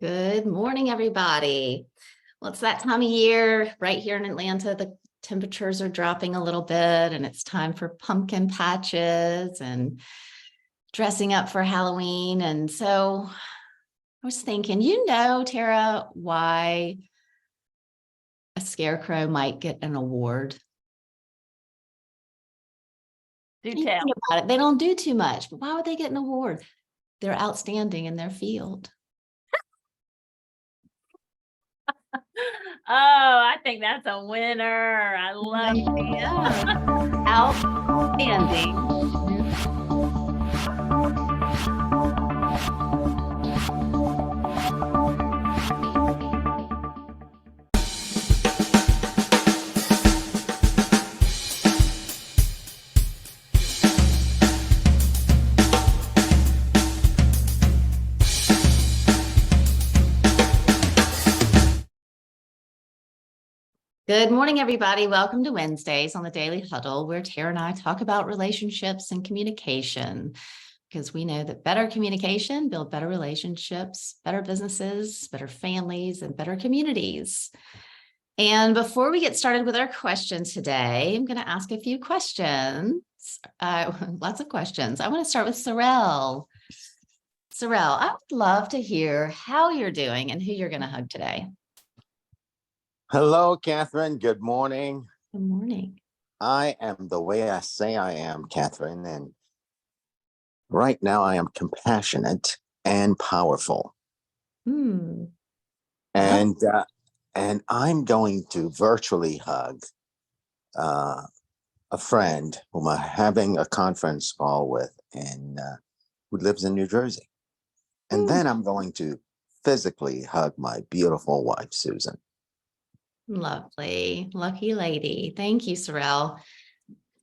Good morning, everybody. Well, it's that time of year right here in Atlanta. The temperatures are dropping a little bit and it's time for pumpkin patches and dressing up for Halloween. And so I was thinking, Tara, why a scarecrow might get an award? Do You tell. think about it. They don't do too much, but why would they get an award? They're outstanding in their field. Oh, I think that's a winner. I love it. Outstanding. Good morning, everybody. Welcome to Wednesdays on the Daily Huddle, where Tara and I talk about relationships and communication, because we know that better communication builds better relationships, better businesses, better families, and better communities. And before we get started with our questions today, I'm going to ask a few questions, lots of questions. I want to start with Sorrel. Sorrel, I would love to hear how you're doing and who you're going to hug today. Hello, Kathryn. Good morning. Good morning. I am the way I say I am, Kathryn. And right now I am compassionate and powerful. And I'm going to virtually hug a friend whom I'm having a conference call with and who lives in New Jersey. And then I'm going to physically hug my beautiful wife, Susan. Lovely. Lucky lady. Thank you, Sorrel.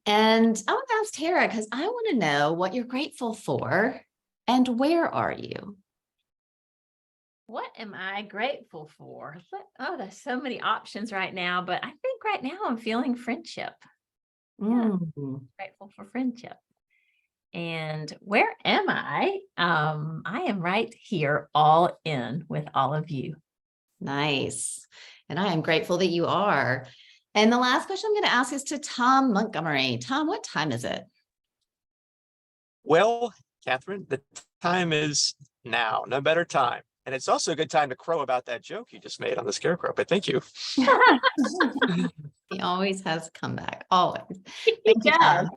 And I want to ask Tara, because I want to know what you're grateful for and where are you? What am I grateful for? Oh, there's so many options right now, but I think right now I'm feeling friendship. Yeah, grateful for friendship. And where am I? I am right here, all in with all of you. Nice. And I am grateful that you are. And the last question I'm going to ask is to Tom Montgomery. Tom, what time is it? Well, Kathryn, the time is now. No better time. And it's also a good time to crow about that joke you just made on the scarecrow, but thank you. He always has a comeback, always. Thank you, Tom.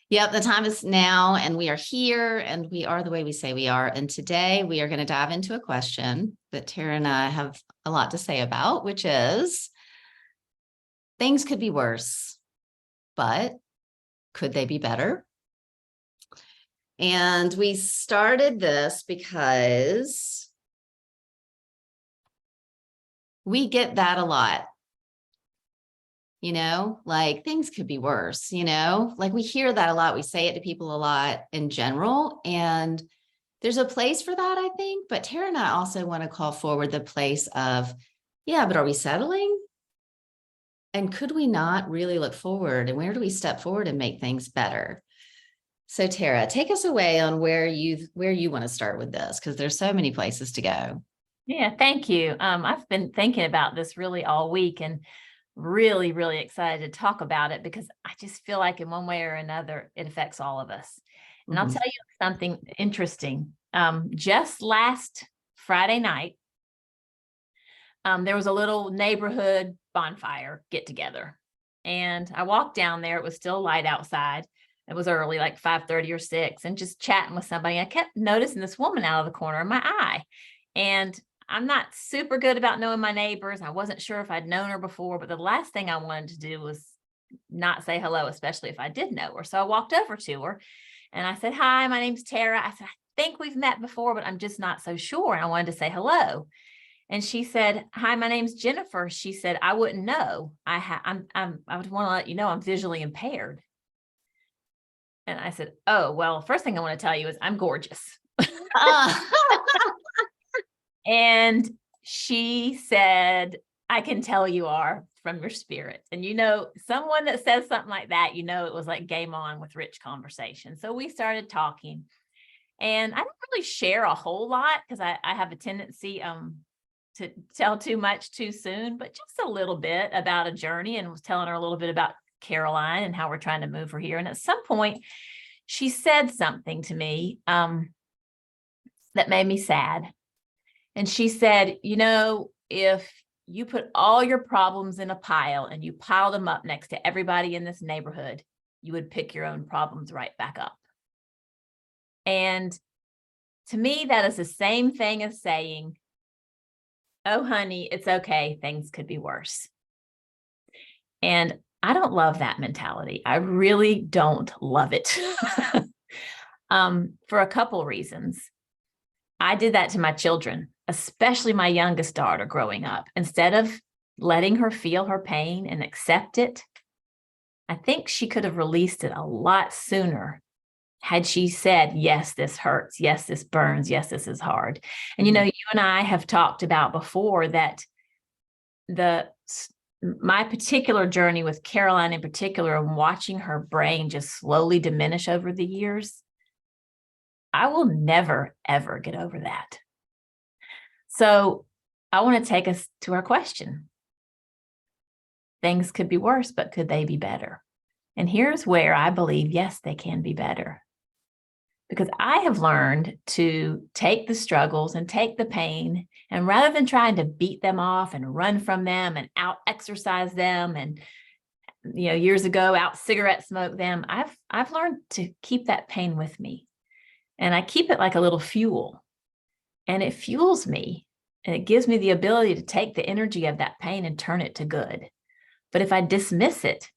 Yep, the time is now and we are here and we are the way we say we are. And today we are going to dive into a question that Tara and I have a lot to say about, which is things could be worse, but could they be better? And we started this because we get that a lot. Like things could be worse, like we hear that a lot. We say it to people a lot in general, and there's a place for that, I think. But Tara and I also want to call forward the place of, yeah, but are we settling? And could we not really look forward? And where do we step forward and make things better? So Tara, take us away on where you want to start with this, because there's so many places to go. Yeah, thank you. I've been thinking about this really all week and really, really excited to talk about it because I just feel like in one way or another, it affects all of us. And I'll tell you something interesting. Just last Friday night, there was a little neighborhood bonfire get together. And I walked down there. It was still light outside. It was early, like 5:30 or 6, and just chatting with somebody. I kept noticing this woman out of the corner of my eye. And I'm not super good about knowing my neighbors. I wasn't sure if I'd known her before, but the last thing I wanted to do was not say hello, especially if I did know her. So I walked over to her and I said, "Hi, my name's Tara." I said, "I think we've met before, but I'm just not so sure." And I wanted to say hello. And she said, "Hi, my name's Jennifer." She said, "I wouldn't know. I would want to let you know I'm visually impaired." And I said, "Oh, well, first thing I want to tell you is I'm gorgeous." And she said, "I can tell you are from your spirit." And someone that says something like that, it was like game on with rich conversation. So we started talking. And I don't really share a whole lot because I have a tendency to tell too much too soon, but just a little bit about a journey, and was telling her a little bit about Caroline and how we're trying to move her here. And at some point, she said something to me that made me sad. And she said, you know, if you put all your problems in a pile and you pile them up next to everybody in this neighborhood, you would pick your own problems right back up. And to me, that is the same thing as saying, oh, honey, it's okay. Things could be worse. And I don't love that mentality. I really don't love it for a couple reasons. I did that to my children, especially my youngest daughter growing up. Instead of letting her feel her pain and accept it, I think she could have released it a lot sooner had she said, yes, this hurts. Yes, this burns. Yes, this is hard. And, you know, you and I have talked about before that my particular journey with Caroline in particular, and watching her brain just slowly diminish over the years, I will never, ever get over that. So I want to take us to our question. Things could be worse, but could they be better? And here's where I believe, yes, they can be better. Because I have learned to take the struggles and take the pain, and rather than trying to beat them off and run from them and out exercise them and, you know, years ago out cigarette smoke them, I've learned to keep that pain with me. And I keep it like a little fuel, and it fuels me, and it gives me the ability to take the energy of that pain and turn it to good. But if I dismiss it,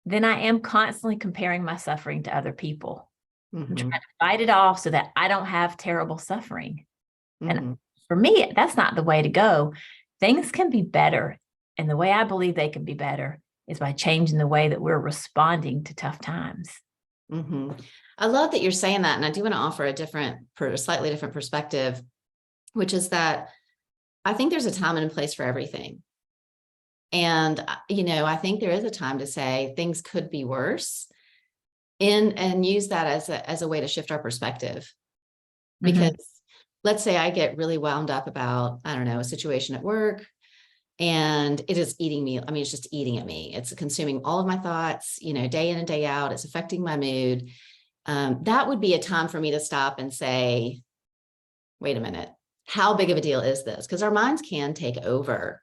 then I am constantly comparing my suffering to other people. I'm trying to fight it off so that I don't have terrible suffering. And for me, that's not the way to go. Things can be better. And the way I believe they can be better is by changing the way that we're responding to tough times. I love that you're saying that. And I do want to offer a slightly different perspective, which is that I think there's a time and a place for everything. And, you know, I think there is a time to say things could be worse, and use that as a way to shift our perspective. Because let's say I get really wound up about, I don't know, a situation at work, and it is eating me. I mean, it's just eating at me. It's consuming all of my thoughts, you know, day in and day out. It's affecting my mood. That would be a time for me to stop and say, wait a minute, how big of a deal is this? Because our minds can take over.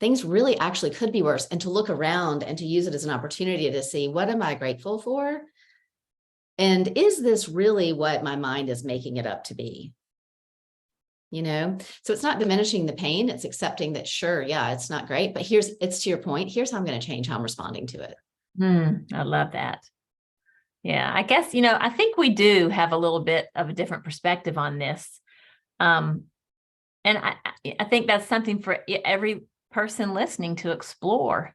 Things really actually could be worse, and to look around and to use it as an opportunity to see, what am I grateful for? And is this really what my mind is making it up to be? You know, so it's not diminishing the pain. It's accepting that, sure, yeah, it's not great, but it's to your point. Here's how I'm going to change how I'm responding to it. I love that. Yeah, I guess, you know, I think we do have a little bit of a different perspective on this. And I think that's something for every person listening to explore.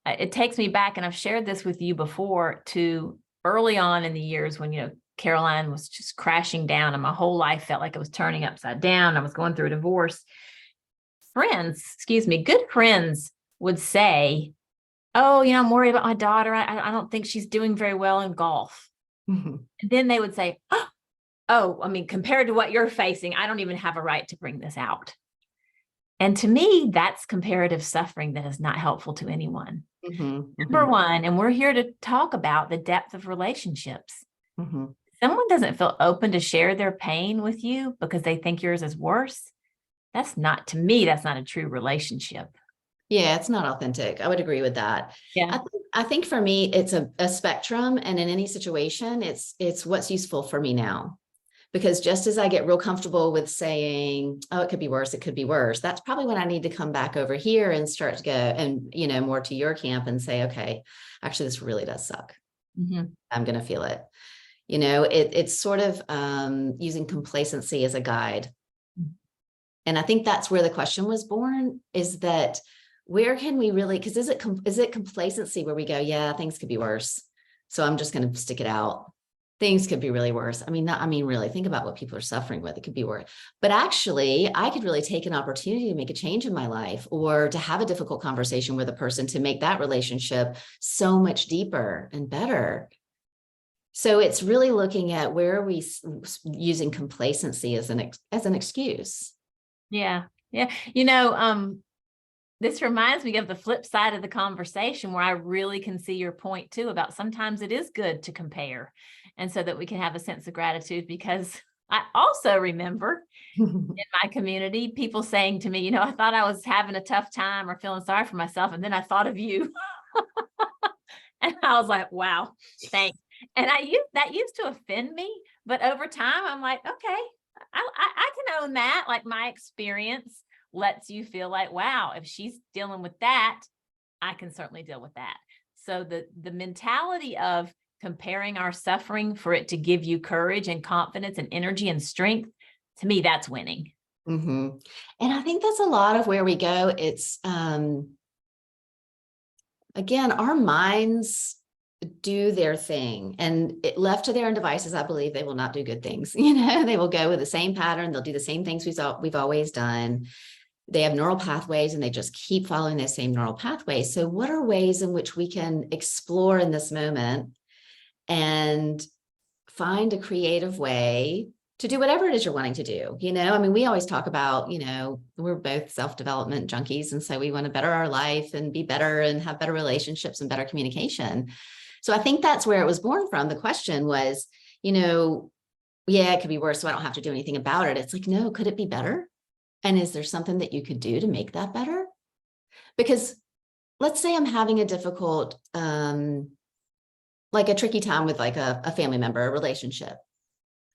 It takes me back, and I've shared this with you before, to early on in the years when, you know, Caroline was just crashing down and my whole life felt like it was turning upside down. I was going through a divorce. Good friends would say, oh, you know, I'm worried about my daughter. I don't think she's doing very well in golf. And then they would say, oh, I mean, compared to what you're facing, I don't even have a right to bring this out. And to me, that's comparative suffering that is not helpful to anyone. Number one, and we're here to talk about the depth of relationships. Someone doesn't feel open to share their pain with you because they think yours is worse. That's not a true relationship. Yeah, it's not authentic. I would agree with that. Yeah. I think for me, it's a spectrum. And in any situation, it's what's useful for me now. Because just as I get real comfortable with saying, oh, it could be worse, that's probably when I need to come back over here and start to go and, you know, more to your camp and say, okay, actually, this really does suck. I'm going to feel it. You know, it's sort of using complacency as a guide. And I think that's where the question was born, is that where can we really, because is it complacency where we go, yeah, things could be worse, so I'm just going to stick it out. Things could be really worse. Really think about what people are suffering with. It could be worse. But actually, I could really take an opportunity to make a change in my life, or to have a difficult conversation with a person to make that relationship so much deeper and better. So it's really looking at where are we using complacency as an excuse. Yeah. Yeah. This reminds me of the flip side of the conversation where I really can see your point too about sometimes it is good to compare. And so that we can have a sense of gratitude, because I also remember in my community, people saying to me, I thought I was having a tough time or feeling sorry for myself. And then I thought of you. And I was like, wow, thanks. And that used to offend me, but over time, I'm like, okay, I can own that. Like, my experience lets you feel like, wow, if she's dealing with that, I can certainly deal with that. So the mentality of comparing our suffering for it to give you courage and confidence and energy and strength, to me, that's winning. And I think that's a lot of where we go. It's, again, our minds do their thing, and left to their own devices, I believe they will not do good things. They will go with the same pattern. They'll do the same things we've always done. They have neural pathways and they just keep following those same neural pathways. So what are ways in which we can explore in this moment and find a creative way to do whatever it is you're wanting to do? I mean, we always talk about, we're both self-development junkies. And so we want to better our life and be better and have better relationships and better communication. So I think that's where it was born from. The question was, yeah, it could be worse, so I don't have to do anything about it. It's like, no, could it be better? And is there something that you could do to make that better? Because let's say I'm having a difficult, like a tricky time with like a family member, a relationship.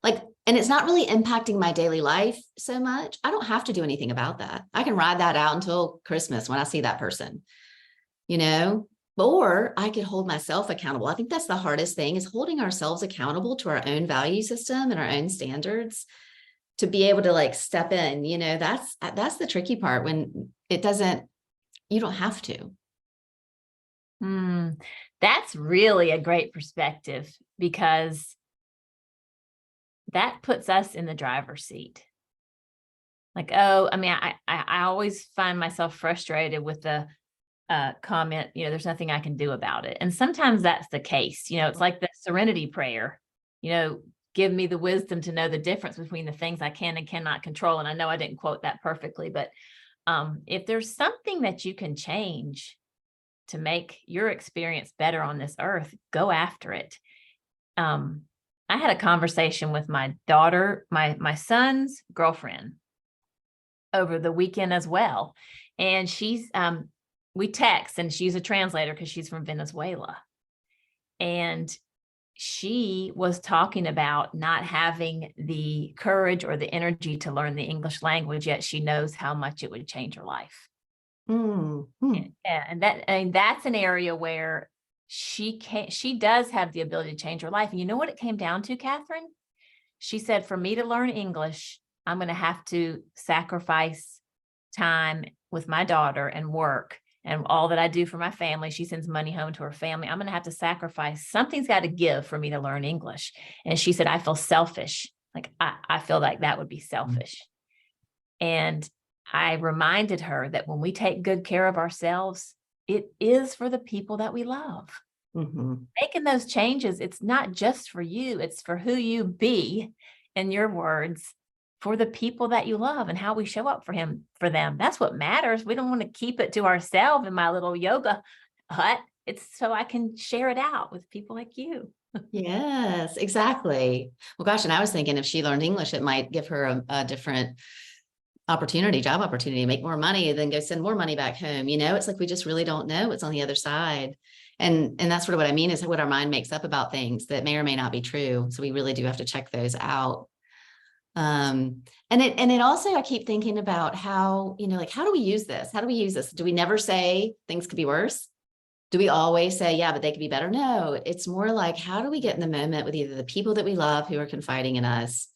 And it's not really impacting my daily life so much. I don't have to do anything about that. I can ride that out until Christmas when I see that person, or I could hold myself accountable. I think that's the hardest thing, is holding ourselves accountable to our own value system and our own standards to be able to like step in, that's the tricky part, when you don't have to. That's really a great perspective, because that puts us in the driver's seat. Like, I always find myself frustrated with the comment, there's nothing I can do about it. And sometimes that's the case. It's like the serenity prayer, give me the wisdom to know the difference between the things I can and cannot control. And I know I didn't quote that perfectly, but if there's something that you can change to make your experience better on this earth, go after it. I had a conversation with my daughter, my son's girlfriend, over the weekend as well. And we text, and she's a translator because she's from Venezuela. And she was talking about not having the courage or the energy to learn the English language, yet she knows how much it would change her life. And that's an area where she does have the ability to change her life. And you know what it came down to, Kathryn? She said, for me to learn English, I'm going to have to sacrifice time with my daughter and work and all that I do for my family. She sends money home to her family. I'm going to have to sacrifice. Something's got to give for me to learn English. And she said, I feel selfish. Like, I feel like that would be selfish. And I reminded her that when we take good care of ourselves, it is for the people that we love. Making those changes, it's not just for you, it's for who you be, in your words, for the people that you love and how we show up for them. That's what matters. We don't want to keep it to ourselves in my little yoga hut. It's so I can share it out with people like you. Yes, exactly. Well, gosh, and I was thinking if she learned English, it might give her a different job opportunity, make more money, then go send more money back home. It's like, we just really don't know what's on the other side. And that's sort of what I mean, is what our mind makes up about things that may or may not be true. So we really do have to check those out. And it also, I keep thinking about how, how do we use this? How do we use this? Do we never say things could be worse? Do we always say, yeah, but they could be better? No, it's more like, how do we get in the moment with either the people that we love who are confiding in us,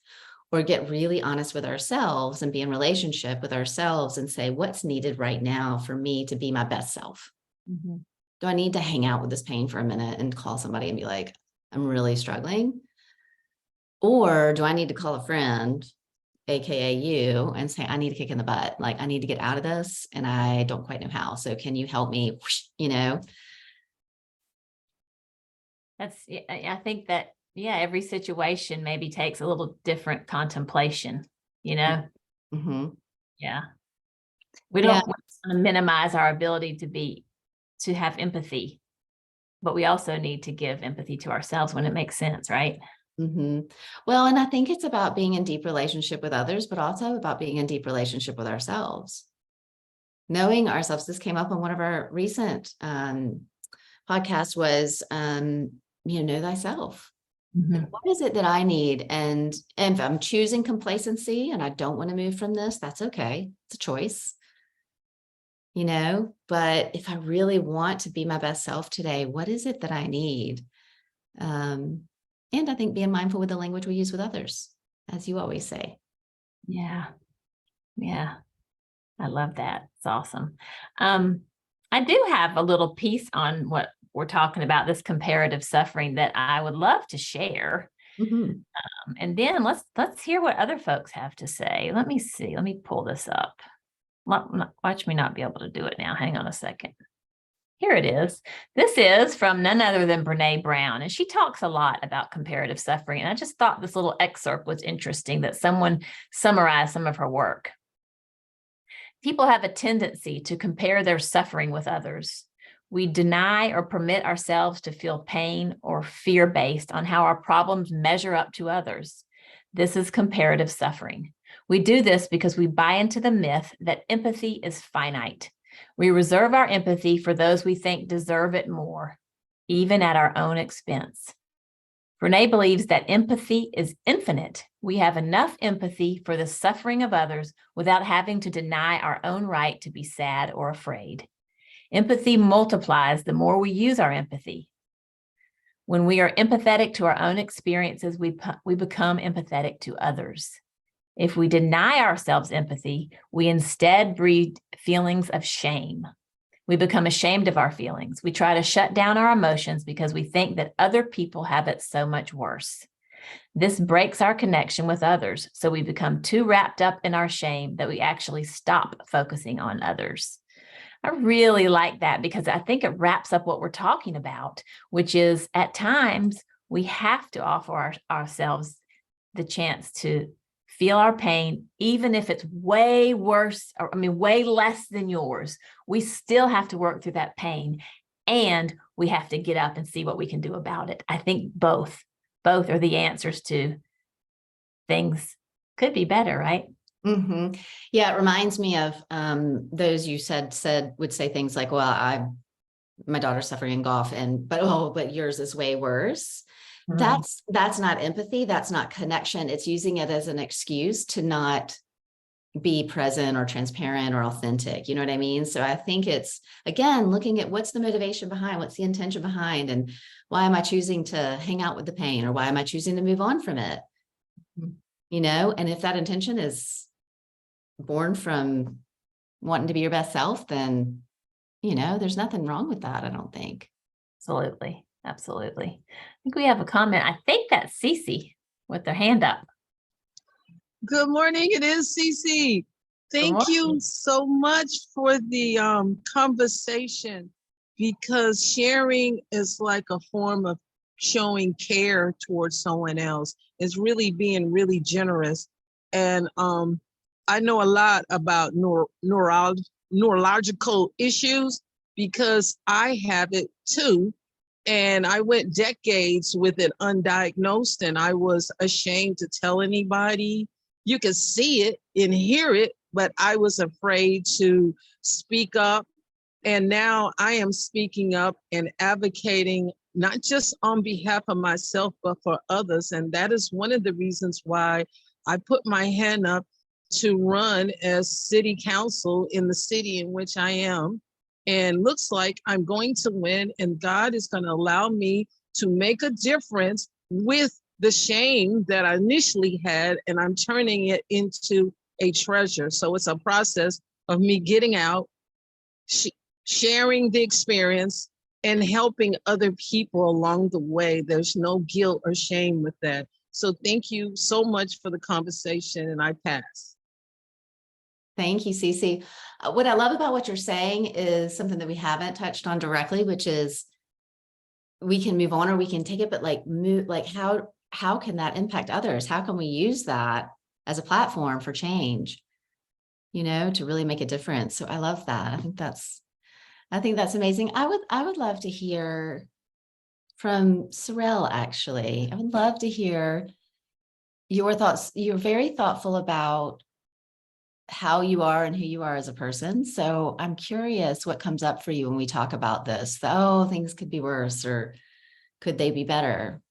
or get really honest with ourselves and be in relationship with ourselves and say, what's needed right now for me to be my best self? Do I need to hang out with this pain for a minute and call somebody and be like, I'm really struggling? Or do I need to call a friend, AKA you, and say, I need to kick in the butt. Like, I need to get out of this and I don't quite know how. So can you help me? I think that yeah, every situation maybe takes a little different contemplation, you know? Mm-hmm. Yeah. We Yeah. don't want to minimize our ability to have empathy, but we also need to give empathy to ourselves when it makes sense, right? Mm-hmm. Well, and I think it's about being in deep relationship with others, but also about being in deep relationship with ourselves. Knowing ourselves. This came up on one of our recent podcasts was, know thyself. Mhm. What is it that I need? And if I'm choosing complacency and I don't want to move from this, that's okay. It's a choice, but if I really want to be my best self today, what is it that I need? And I think being mindful with the language we use with others, as you always say. Yeah. Yeah. I love that. It's awesome. I do have a little piece on what we're talking about, this comparative suffering, that I would love to share. Mhm. And then let's hear what other folks have to say. Let me see. Let me pull this up. Watch me not be able to do it now. Hang on a second. Here it is. This is from none other than Brene Brown, and she talks a lot about comparative suffering. And I just thought this little excerpt was interesting, that someone summarized some of her work. People have a tendency to compare their suffering with others. We deny or permit ourselves to feel pain or fear based on how our problems measure up to others. This is comparative suffering. We do this because we buy into the myth that empathy is finite. We reserve our empathy for those we think deserve it more, even at our own expense. Brene believes that empathy is infinite. We have enough empathy for the suffering of others without having to deny our own right to be sad or afraid. Empathy multiplies the more we use our empathy. When we are empathetic to our own experiences, we become empathetic to others. If we deny ourselves empathy, we instead breed feelings of shame. We become ashamed of our feelings. We try to shut down our emotions because we think that other people have it so much worse. This breaks our connection with others, so we become too wrapped up in our shame that we actually stop focusing on others. I really like that because I think it wraps up what we're talking about, which is at times we have to offer ourselves the chance to feel our pain, even if it's way worse, way less than yours. We still have to work through that pain, and we have to get up and see what we can do about it. I think both are the answers to things could be better, right? Mm-hmm. Yeah, it reminds me of those you said would say things like, well, my daughter's suffering in golf, but yours is way worse. Mm-hmm. That's not empathy. That's not connection. It's using it as an excuse to not be present or transparent or authentic. You know what I mean? So I think it's, again, looking at what's the motivation behind, what's the intention behind, and why am I choosing to hang out with the pain, or why am I choosing to move on from it? And if that intention is born from wanting to be your best self, then, there's nothing wrong with that, I don't think. Absolutely. Absolutely. I think we have a comment. I think that's Cece with their hand up. Good morning. It is Cece. Thank you so much for the conversation, because sharing is like a form of showing care towards someone else. It's really being really generous. And I know a lot about neurological issues because I have it too. And I went decades with it undiagnosed, and I was ashamed to tell anybody. You could see it and hear it, but I was afraid to speak up. And now I am speaking up and advocating, not just on behalf of myself, but for others. And that is one of the reasons why I put my hand up to run as city council in the city in which I am. And looks like I'm going to win, and God is going to allow me to make a difference with the shame that I initially had, and I'm turning it into a treasure. So it's a process of me getting out, sharing the experience, and helping other people along the way. There's no guilt or shame with that. So thank you so much for the conversation, and I pass. Thank you, Cece. What I love about what you're saying is something that we haven't touched on directly, which is we can move on or we can take it, but like move, like how can that impact others? How can we use that as a platform for change, to really make a difference? So I love that. I think that's amazing. I would love to hear from Sorel, actually. I would love to hear your thoughts. You're very thoughtful about how you are and who you are as a person. So I'm curious what comes up for you when we talk about this. Oh, things could be worse, or could they be better?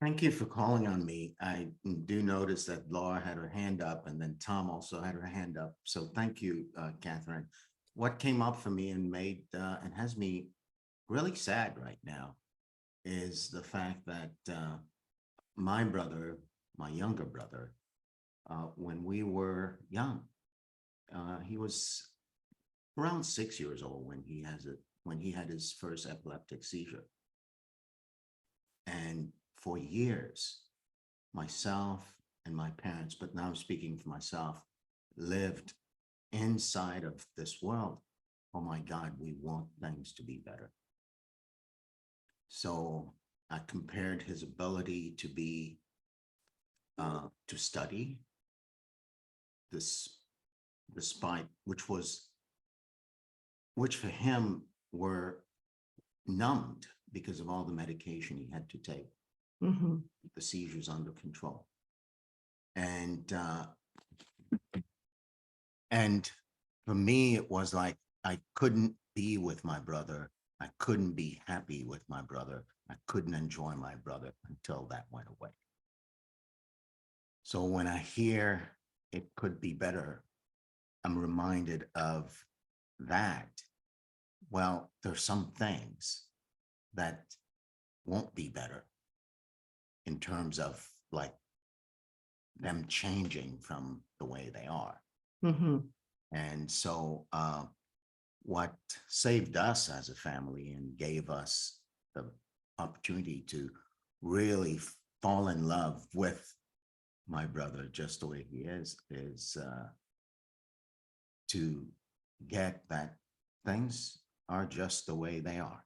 Thank you for calling on me. I do notice that Laura had her hand up, and then Tom also had her hand up. So thank you, Kathryn. What came up for me and made and has me really sad right now is the fact that my brother, my younger brother, when we were young, he was around 6 years old when he had his first epileptic seizure. And for years, myself and my parents, but now I'm speaking for myself, lived inside of this world. Oh my God, we want things to be better. So I compared his ability to be, to study, despite which for him were numbed because of all the medication he had to take, the seizures under control. And for me, it was like I couldn't be with my brother. I couldn't be happy with my brother. I couldn't enjoy my brother until that went away. So when I hear it could be better, I'm reminded of that. Well, there's some things that won't be better in terms of like them changing from the way they are. And so what saved us as a family and gave us the opportunity to really fall in love with my brother just the way he is to get that things are just the way they are.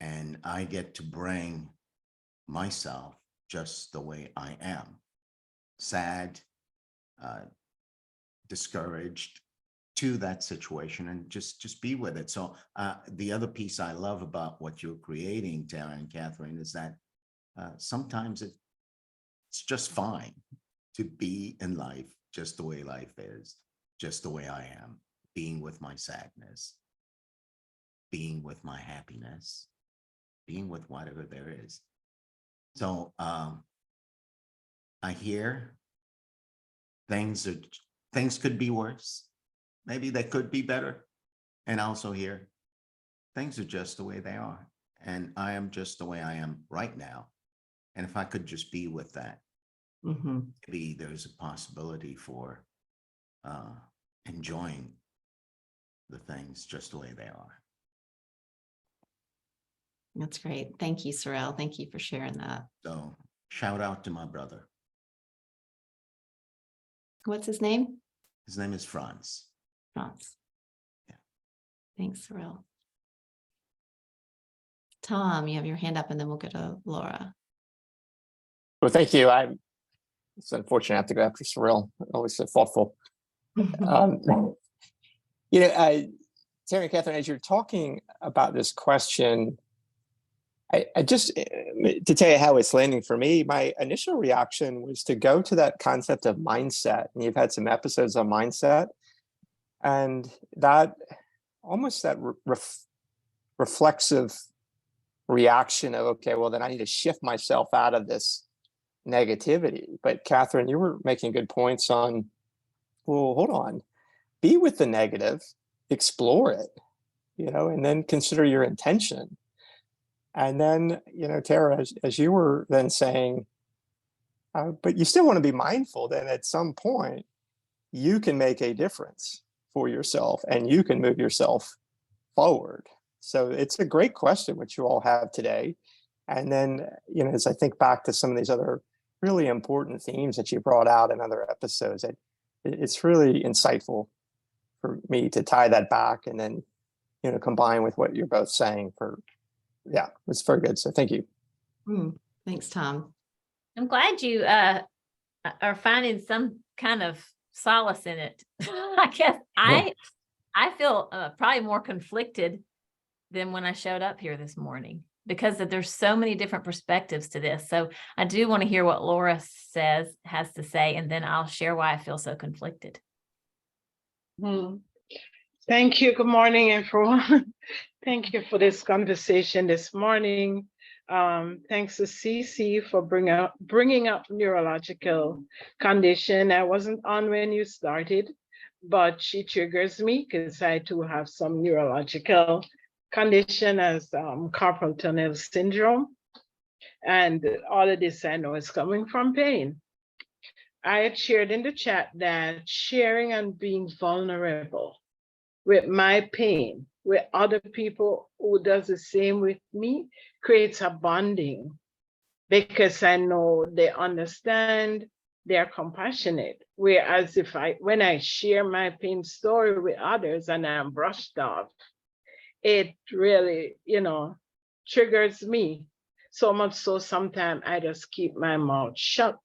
And I get to bring myself just the way I am, sad, discouraged, to that situation, and just be with it. So the other piece I love about what you're creating, Tara and Kathryn, is that sometimes it's just fine to be in life just the way life is, just the way I am, being with my sadness, being with my happiness, being with whatever there is. So I hear things could be worse. Maybe they could be better. And also hear things are just the way they are. And I am just the way I am right now. And if I could just be with that, maybe there's a possibility for enjoying the things just the way they are. That's great. Thank you, Sorel. Thank you for sharing that. So shout out to my brother. What's his name? His name is Franz. Franz. Yeah. Thanks, Sorel. Tom, you have your hand up, and then we'll go to Laura. Well, thank you. It's unfortunate I have to go after Sorel. Always so thoughtful. Tara and Kathryn, as you're talking about this question, I just, to tell you how it's landing for me, my initial reaction was to go to that concept of mindset. And you've had some episodes on mindset, and that almost that reflexive reaction of, okay, well, then I need to shift myself out of this negativity. But Kathryn, you were making good points on, well, hold on, be with the negative, explore it, and then consider your intention. And then, Tara, as you were then saying, but you still want to be mindful that at some point you can make a difference for yourself and you can move yourself forward. So it's a great question, which you all have today. And then, as I think back to some of these other really important themes that you brought out in other episodes, it's really insightful for me to tie that back and then combine with what you're both saying yeah, it's very good. So thank you. Thanks, Tom. I'm glad you are finding some kind of solace in it. I guess I feel probably more conflicted than when I showed up here this morning, because there's so many different perspectives to this. So I do want to hear what Laura has to say, and then I'll share why I feel so conflicted. Thank you. Good morning, everyone. Thank you for this conversation this morning. Thanks to Cece for bringing up neurological condition. I wasn't on when you started, but she triggers me because I too have some neurological condition as carpal tunnel syndrome. And all of this I know is coming from pain. I had shared in the chat that sharing and being vulnerable with my pain, with other people who does the same with me, creates a bonding, because I know they understand, they're compassionate. Whereas when I share my pain story with others and I'm brushed off, it really, triggers me. So much so sometimes I just keep my mouth shut.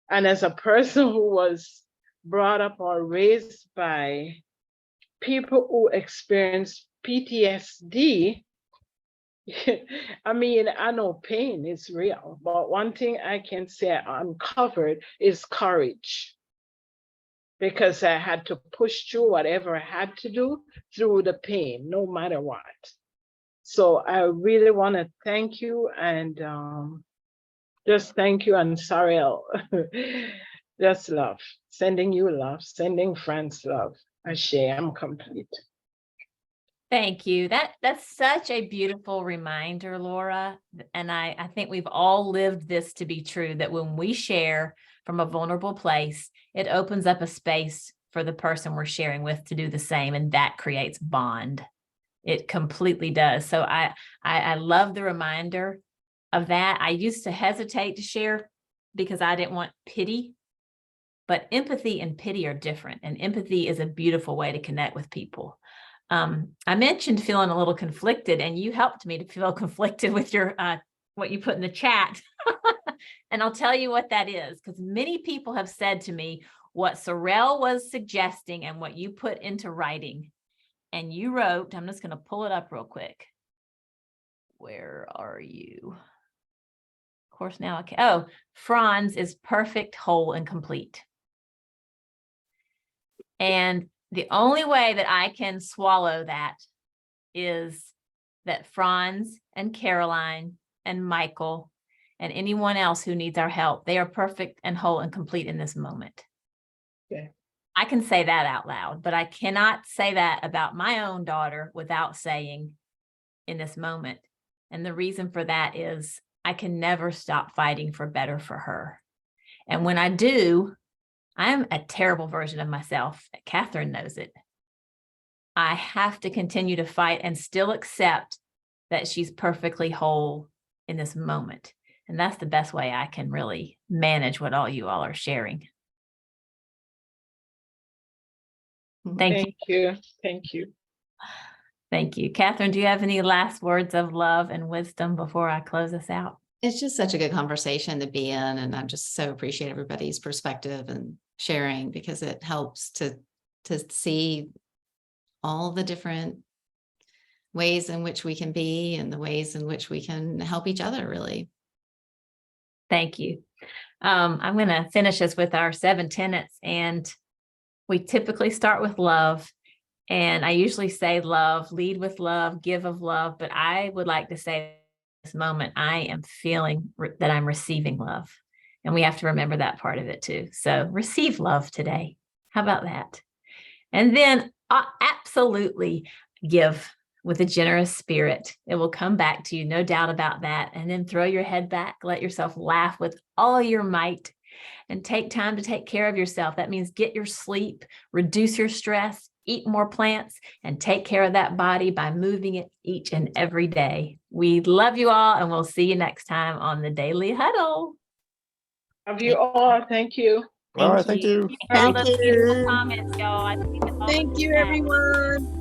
And as a person who was brought up or raised by people who experience PTSD, I mean, I know pain is real, but one thing I can say I uncovered is courage, because I had to push through whatever I had to do through the pain, no matter what. So I really want to thank you, and just thank you, and Sariel, just love, sending you love, sending friends love. Ashe, I'm complete. Thank you. That's such a beautiful reminder, Laura. And I think we've all lived this to be true, that when we share from a vulnerable place, it opens up a space for the person we're sharing with to do the same. And that creates bond. It completely does. So I love the reminder of that. I used to hesitate to share because I didn't want pity, but empathy and pity are different. And empathy is a beautiful way to connect with people. I mentioned feeling a little conflicted, and you helped me to feel conflicted with your what you put in the chat. And I'll tell you what that is, because many people have said to me what Sorrel was suggesting and what you put into writing. And you wrote, I'm just going to pull it up real quick. Where are you? Of course, now I can. Oh, Franz is perfect, whole, and complete. And the only way that I can swallow that is that Franz and Caroline and Michael and anyone else who needs our help, they are perfect and whole and complete in this moment. Okay. I can say that out loud, but I cannot say that about my own daughter without saying in this moment. And the reason for that is I can never stop fighting for better for her. And when I do, I'm a terrible version of myself. Kathryn knows it. I have to continue to fight and still accept that she's perfectly whole in this moment. And that's the best way I can really manage what all you all are sharing. Thank you. Thank you. Thank you. Kathryn, do you have any last words of love and wisdom before I close us out? It's just such a good conversation to be in, and I just so appreciate everybody's perspective and sharing, because it helps to see all the different ways in which we can be and the ways in which we can help each other, really. Thank you. I'm going to finish us with our 7 tenets, and we typically start with love. And I usually say love, lead with love, give of love, but I would like to say this moment, I am feeling that I'm receiving love. And we have to remember that part of it too. So receive love today. How about that? And then absolutely give with a generous spirit. It will come back to you, no doubt about that. And then throw your head back, let yourself laugh with all your might, and take time to take care of yourself. That means get your sleep, reduce your stress, eat more plants, and take care of that body by moving it each and every day. We love you all, and we'll see you next time on the Daily Huddle. Love you all. Thank you. All right, thank you. Thank you for all those beautiful comments, y'all. I think it's all Thank you, everyone.